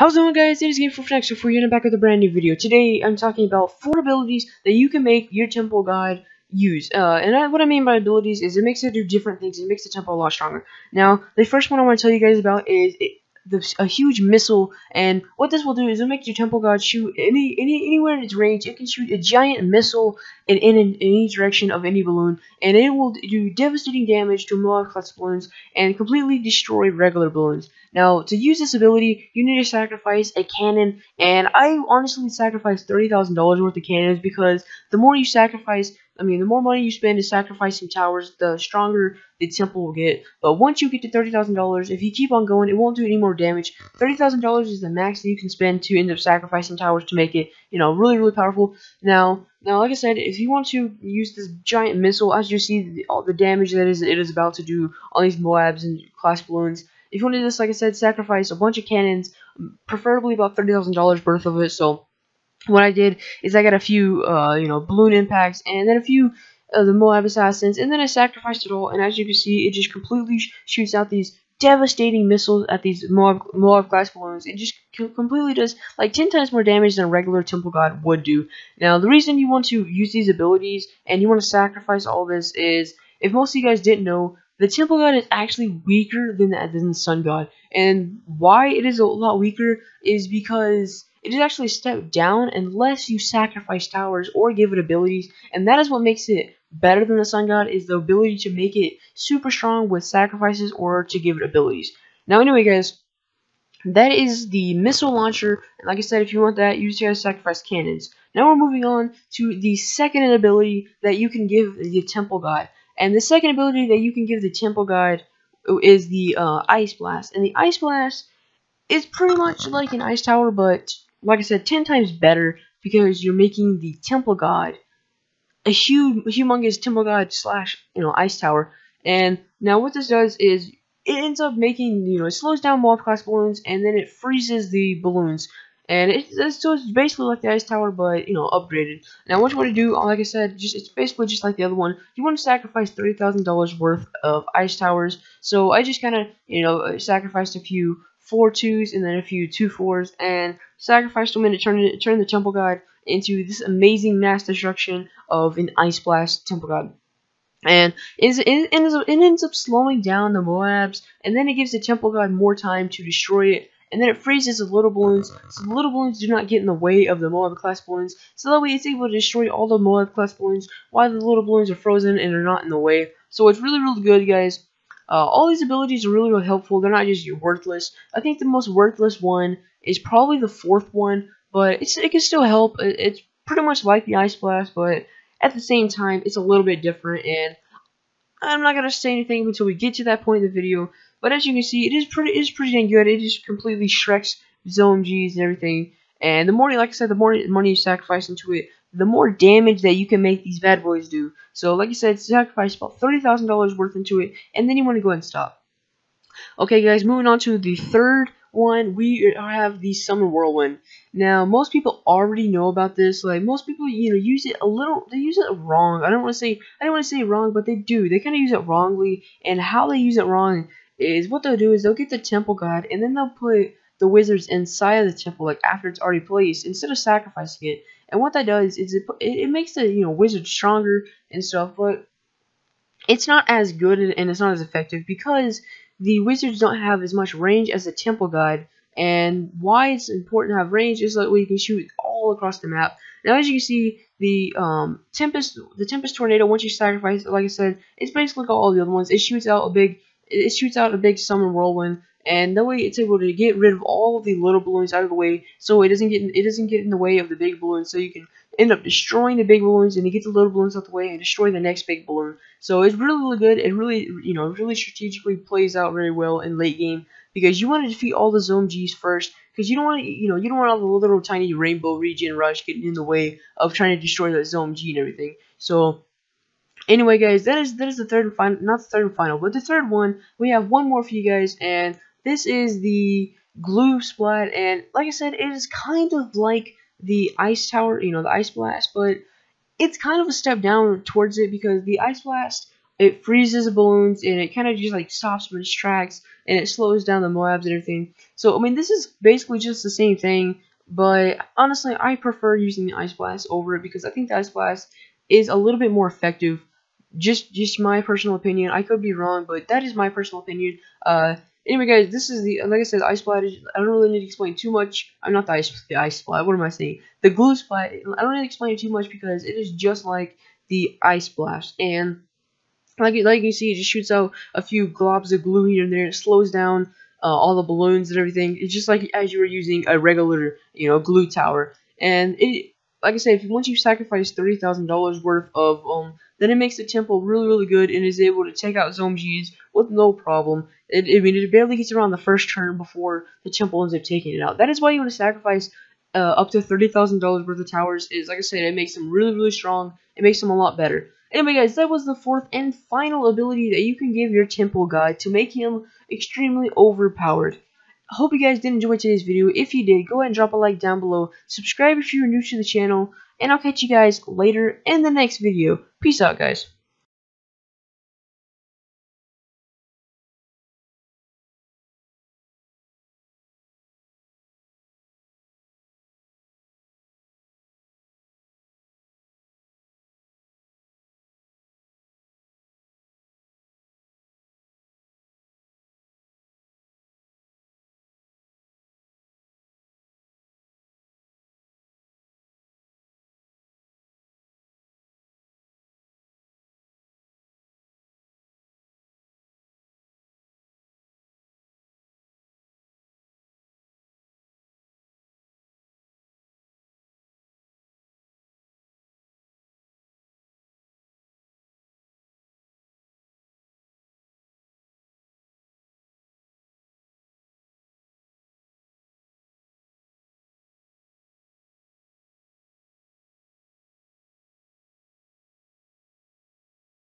How's it going, guys? It is Game4Next, so we're back with a brand new video. Today, I'm talking about 4 abilities that you can make your temple god use. What I mean by abilities is it makes it do different things. It makes the temple a lot stronger. Now, the first one I want to tell you guys about is a huge missile, and what this will do is it'll make your temple god shoot anywhere in its range. It can shoot a giant missile in any direction of any balloon, and it will do devastating damage to Moab-class balloons and completely destroy regular balloons. Now, to use this ability, you need to sacrifice a cannon, and I honestly sacrificed $30,000 worth of cannons because the more you sacrifice, the more money you spend to sacrifice some towers, the stronger the temple will get. But once you get to $30,000, if you keep on going, it won't do any more damage. $30,000 is the max that you can spend to end up sacrificing towers to make it, really powerful. Now, like I said, if you want to use this giant missile, as you see all the damage that it is about to do on these Moabs and class balloons. If you want to do this, like I said, sacrifice a bunch of cannons, preferably about $30,000 worth of it. So what I did is I got a few, balloon impacts, and then a few of the Moab assassins, and then I sacrificed it all. And as you can see, it just completely shoots out these devastating missiles at these Moab class balloons. It just completely does like 10 times more damage than a regular temple god would do. Now, the reason you want to use these abilities and you want to sacrifice all this is, if most of you guys didn't know, the temple god is actually weaker than the sun god. And why it is a lot weaker is because it is actually a step down unless you sacrifice towers or give it abilities, and that is what makes it better than the sun god, is the ability to make it super strong with sacrifices or to give it abilities. Now anyway, guys, that is the missile launcher, and like I said, if you want that, you just gotta sacrifice cannons. Now we're moving on to the second ability that you can give the temple god. And the second ability that you can give the temple god is the Ice Blast. And the Ice Blast is pretty much like an ice tower, but like I said, 10 times better because you're making the temple god a humongous temple god slash ice tower. And now what this does is it ends up making it slows down Moab class balloons, and then it freezes the balloons. And so it's basically like the ice tower, but upgraded. Now, what you want to do, like I said, it's basically just like the other one. You want to sacrifice $30,000 worth of ice towers. So I just kind of sacrificed a few 4-2s and then a few 2-4s, and sacrificed them, and it turned the temple god into this amazing mass destruction of an ice blast temple god. And it ends up slowing down the Moabs, and then it gives the temple god more time to destroy it. And then it freezes the little balloons, so the little balloons do not get in the way of the Moab class balloons. So that way it's able to destroy all the Moab class balloons while the little balloons are frozen and are not in the way. So it's really good, guys. All these abilities are really helpful. They're not just worthless. I think the most worthless one is probably the fourth one, but it can still help. It's pretty much like the Ice Blast, but at the same time, it's a little bit different. And I'm not gonna say anything until we get to that point in the video. But as you can see, it is pretty dang good. It just completely shreks ZOMGs and everything. And the more, like I said, the more money you sacrifice into it, the more damage that you can make these bad boys do. So, like I said, sacrifice about $30,000 worth into it, and then you want to go ahead and stop. Okay, guys, moving on to the third one, we have the Summer Whirlwind. Now, most people already know about this. Like, most people, use it a little. They use it wrong. I don't want to say wrong, but they do. They kind of use it wrongly, and how they use it wrong is what they'll do is they'll get the temple god, and then they'll put the wizards inside of the temple, like after it's already placed, instead of sacrificing it. And what that does is it makes the wizard stronger and stuff, but it's not as good and it's not as effective because the wizards don't have as much range as the temple god. And why it's important to have range is that way you can shoot all across the map. Now, as you can see, the Tempest Tornado, once you sacrifice it, like I said, it's basically like all the other ones. It shoots out a big Summer Whirlwind, and that way it's able to get rid of all of the little balloons out of the way, so it doesn't get in the way of the big balloons. So you can end up destroying the big balloons, and you get the little balloons out the way and destroy the next big balloon. So it's really good. It really really strategically plays out very well in late game, because you want to defeat all the ZOMGs first, because you don't want all the little tiny Rainbow Region Rush getting in the way of trying to destroy that ZOMG and everything. So anyway, guys, that is the third and final, not the third and final, but the third one. We have one more for you guys, and this is the Glue Splat. And like I said, it is kind of like the Ice Tower, the Ice Blast, but it's kind of a step down towards it, because the Ice Blast it freezes the balloons, and it kind of just like stops them in its tracks, and it slows down the Moabs and everything. So I mean, this is basically just the same thing, but honestly, I prefer using the Ice Blast over it because I think the Ice Blast is a little bit more effective. Just my personal opinion. I could be wrong, but that is my personal opinion. Anyway, guys, this is the, like I said, Ice Splat. I don't really need to explain too much. I'm not the Ice Splat. What am I saying? The Glue Splat. I don't need to explain it too much because it is just like the Ice Blast, and like you see, it just shoots out a few globs of glue here and there. It slows down all the balloons and everything. It's just like as you were using a regular, glue tower. And it, like I said, once you sacrifice $30,000 worth of then it makes the temple really, really good and is able to take out Zomgies with no problem. I mean, it barely gets around the first turn before the temple ends up taking it out. That is why you want to sacrifice up to $30,000 worth of towers. Is, like I said, it makes them really, really strong. It makes them a lot better. Anyway, guys, that was the fourth and final ability that you can give your temple guy to make him extremely overpowered. I hope you guys did enjoy today's video. If you did, go ahead and drop a like down below. Subscribe if you're new to the channel. And I'll catch you guys later in the next video. Peace out, guys.